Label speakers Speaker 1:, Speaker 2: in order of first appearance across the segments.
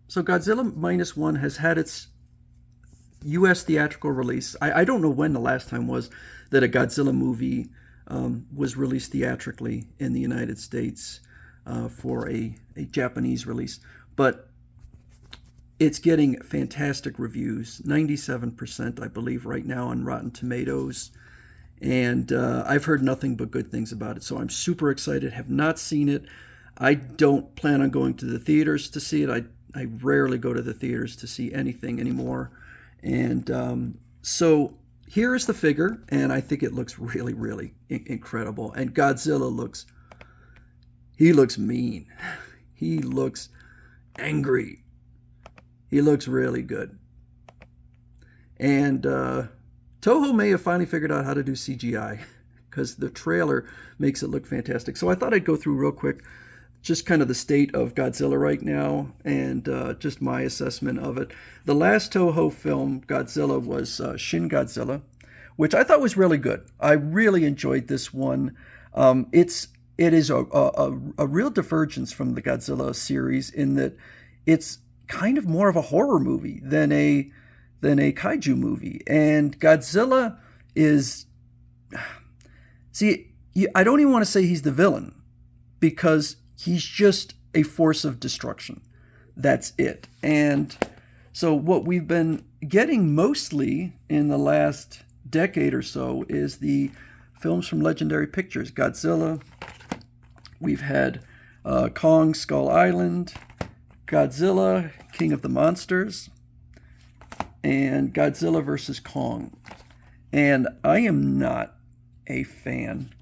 Speaker 1: So Godzilla minus one has had its U.S. theatrical release. I don't know when the last time was that a Godzilla movie was released theatrically in the United States for a Japanese release. But it's getting fantastic reviews, 97%, I believe, right now on Rotten Tomatoes. And I've heard nothing but good things about it. So I'm super excited. Have not seen it. I don't plan on going to the theaters to see it. I rarely go to the theaters to see anything anymore. And so here is the figure, and I think it looks really, really incredible. And Godzilla he looks mean. He looks angry. He looks really good. And Toho may have finally figured out how to do CGI because the trailer makes it look fantastic. So I thought I'd go through real quick just kind of the state of Godzilla right now and just my assessment of it. The last Toho film, Godzilla, was Shin Godzilla, which I thought was really good. I really enjoyed this one. It is a real divergence from the Godzilla series in that it's kind of more of a horror movie than a kaiju movie. And Godzilla is, see, I don't even want to say he's the villain because he's just a force of destruction. That's it. And so what we've been getting mostly in the last decade or so is the films from Legendary Pictures. Godzilla, we've had Kong, Skull Island, Godzilla, King of the Monsters, and Godzilla versus Kong. And I am not a fan.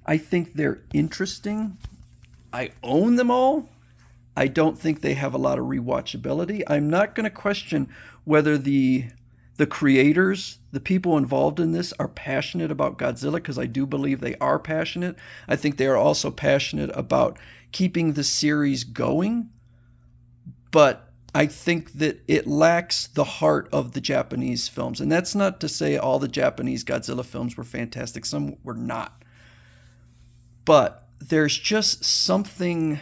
Speaker 1: I think they're interesting. I own them all. I don't think they have a lot of rewatchability. I'm not going to question whether the creators, the people involved in this, are passionate about Godzilla, because I do believe they are passionate. I think they are also passionate about keeping the series going. But I think that it lacks the heart of the Japanese films. And that's not to say all the Japanese Godzilla films were fantastic. Some were not. But there's just something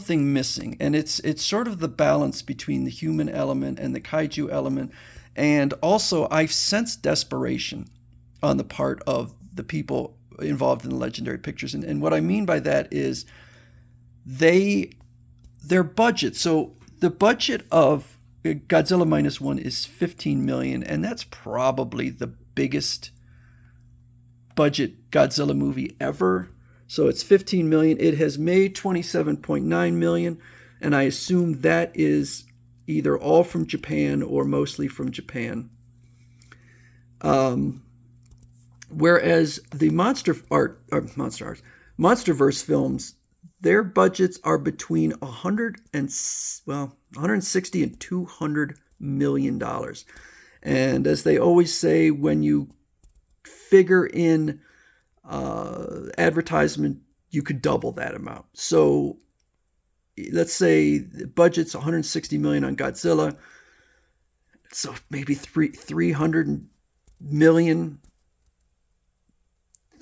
Speaker 1: missing. And it's sort of the balance between the human element and the kaiju element. And also, I've sensed desperation on the part of the people involved in the Legendary Pictures. And what I mean by that is their budget. So the budget of Godzilla minus one is $15 million, and that's probably the biggest budget Godzilla movie ever. So it's $15 million. It has made $27.9 million, and I assume that is either all from Japan or mostly from Japan. Whereas the MonsterVerse films, their budgets are between 160 and $200 million. And as they always say, when you figure in advertisement, you could double that amount. So let's say the budget's 160 million on Godzilla, so maybe 300 million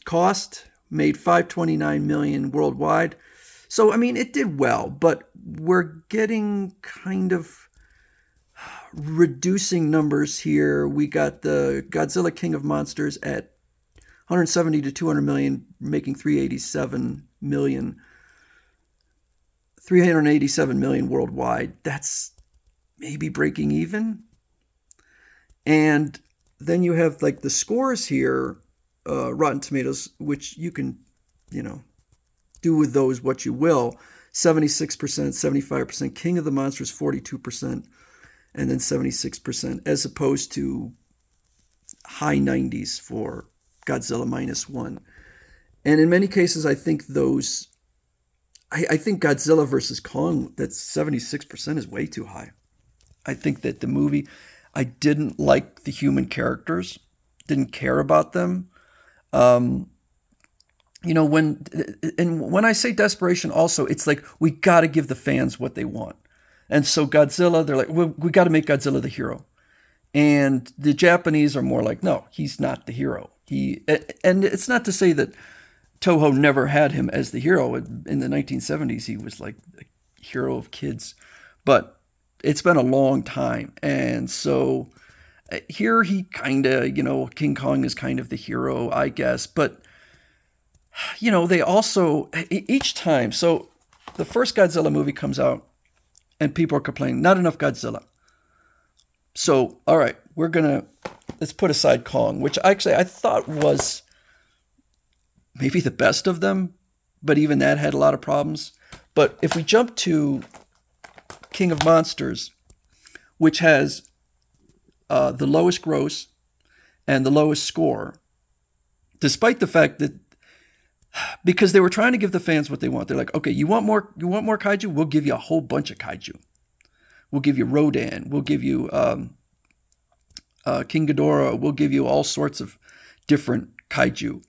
Speaker 1: cost, made 529 million worldwide. So I mean, it did well, but we're getting kind of reducing numbers here. We got the Godzilla King of Monsters at 170 to 200 million, making 387 million worldwide. That's maybe breaking even. And then you have like the scores here, Rotten Tomatoes, which you can, do with those what you will. 76%, 75%, King of the Monsters 42%, and then 76%, as opposed to high 90s for Godzilla minus one. And in many cases, I think I think Godzilla versus Kong, that 76% is way too high. I think that the movie, I didn't like the human characters, didn't care about them. When I say desperation, also, it's like, we got to give the fans what they want. And so Godzilla, they're like, we got to make Godzilla the hero. And the Japanese are more like, no, he's not the hero. And it's not to say that Toho never had him as the hero. In the 1970s, he was like the hero of kids. but it's been a long time. And so here he kind of, King Kong is kind of the hero, I guess. But, they also, each time, so the first Godzilla movie comes out and people are complaining, not enough Godzilla. So, all right, let's put aside Kong, which actually I thought was maybe the best of them, but even that had a lot of problems. But if we jump to King of Monsters, which has the lowest gross and the lowest score, despite the fact that because they were trying to give the fans what they want. They're like, okay, you want more kaiju? We'll give you a whole bunch of kaiju. We'll give you Rodan. We'll give you King Ghidorah. We'll give you all sorts of different kaiju.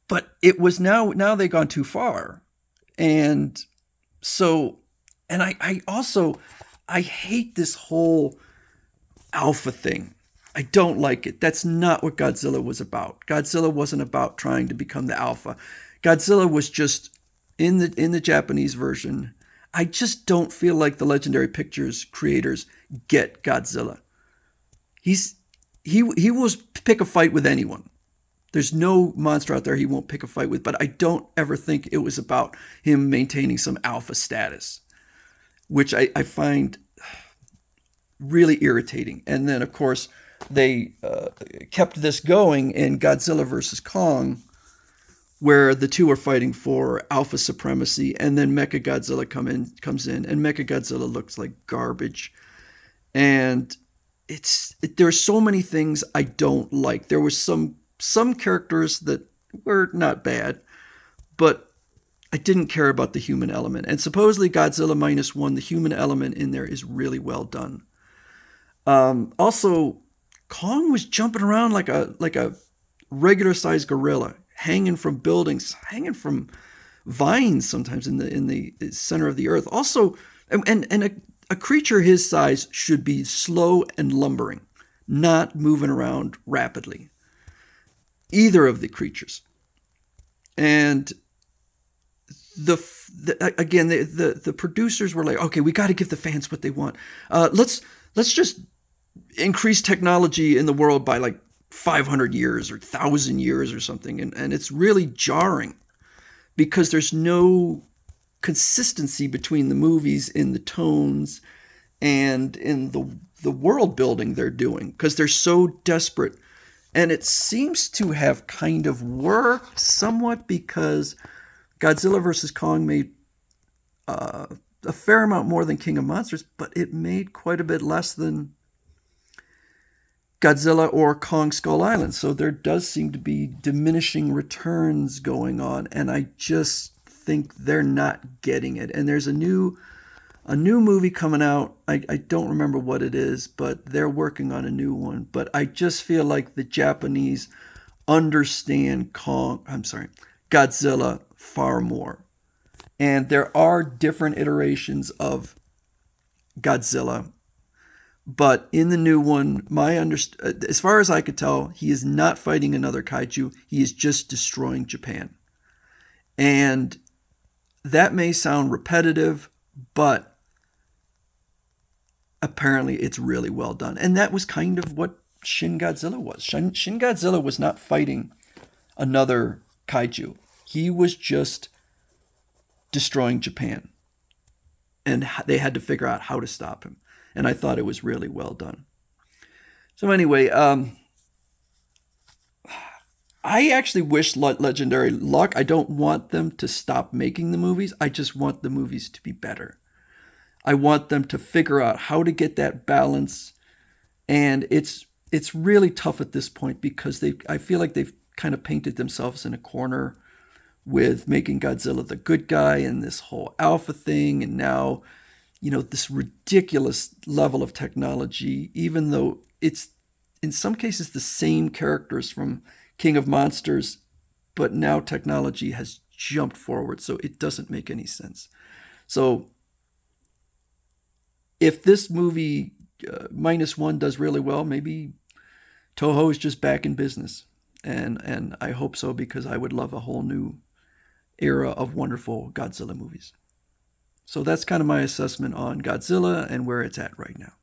Speaker 1: But it was now they've gone too far. And so, and I also hate this whole alpha thing. I don't like it. That's not what Godzilla was about. Godzilla wasn't about trying to become the alpha. Godzilla was just in the Japanese version. I just don't feel like the Legendary Pictures creators get Godzilla. He will pick a fight with anyone. There's no monster out there he won't pick a fight with, but I don't ever think it was about him maintaining some alpha status, which I find really irritating. And then, of course, they kept this going in Godzilla versus Kong, where the two are fighting for alpha supremacy, and then Mechagodzilla comes in, and Mechagodzilla looks like garbage. And there are so many things I don't like. There were some characters that were not bad, but I didn't care about the human element. And supposedly Godzilla -1, the human element in there is really well done. Also, Kong was jumping around like a regular sized gorilla, hanging from buildings, hanging from vines sometimes in the center of the earth. Also, and a creature his size should be slow and lumbering, not moving around rapidly. Either of the creatures. And the producers were like, okay, we got to give the fans what they want. Let's just increase technology in the world by like 500 years or 1,000 years or something. And it's really jarring because there's no consistency between the movies in the tones and in the world building they're doing, because they're so desperate. And it seems to have kind of worked somewhat, because Godzilla vs. Kong made a fair amount more than King of Monsters, but it made quite a bit less than Godzilla or Kong Skull Island. So there does seem to be diminishing returns going on, and I just think they're not getting it. And there's a new movie coming out. I don't remember what it is, but they're working on a new one. But I just feel like the Japanese understand Godzilla far more. And there are different iterations of Godzilla. But in the new one, as far as I could tell, he is not fighting another kaiju. He is just destroying Japan. And that may sound repetitive, but apparently it's really well done. And that was kind of what Shin Godzilla was. Shin Godzilla was not fighting another kaiju. He was just destroying Japan. And they had to figure out how to stop him. And I thought it was really well done. So anyway, I actually wish Legendary luck. I don't want them to stop making the movies. I just want the movies to be better. I want them to figure out how to get that balance. And it's really tough at this point, because I feel like they've kind of painted themselves in a corner with making Godzilla the good guy and this whole alpha thing. And now, this ridiculous level of technology, even though it's in some cases the same characters from King of Monsters, but now technology has jumped forward, so it doesn't make any sense. So if this movie -1 does really well, maybe Toho is just back in business. And I hope so, because I would love a whole new era of wonderful Godzilla movies. So that's kind of my assessment on Godzilla and where it's at right now.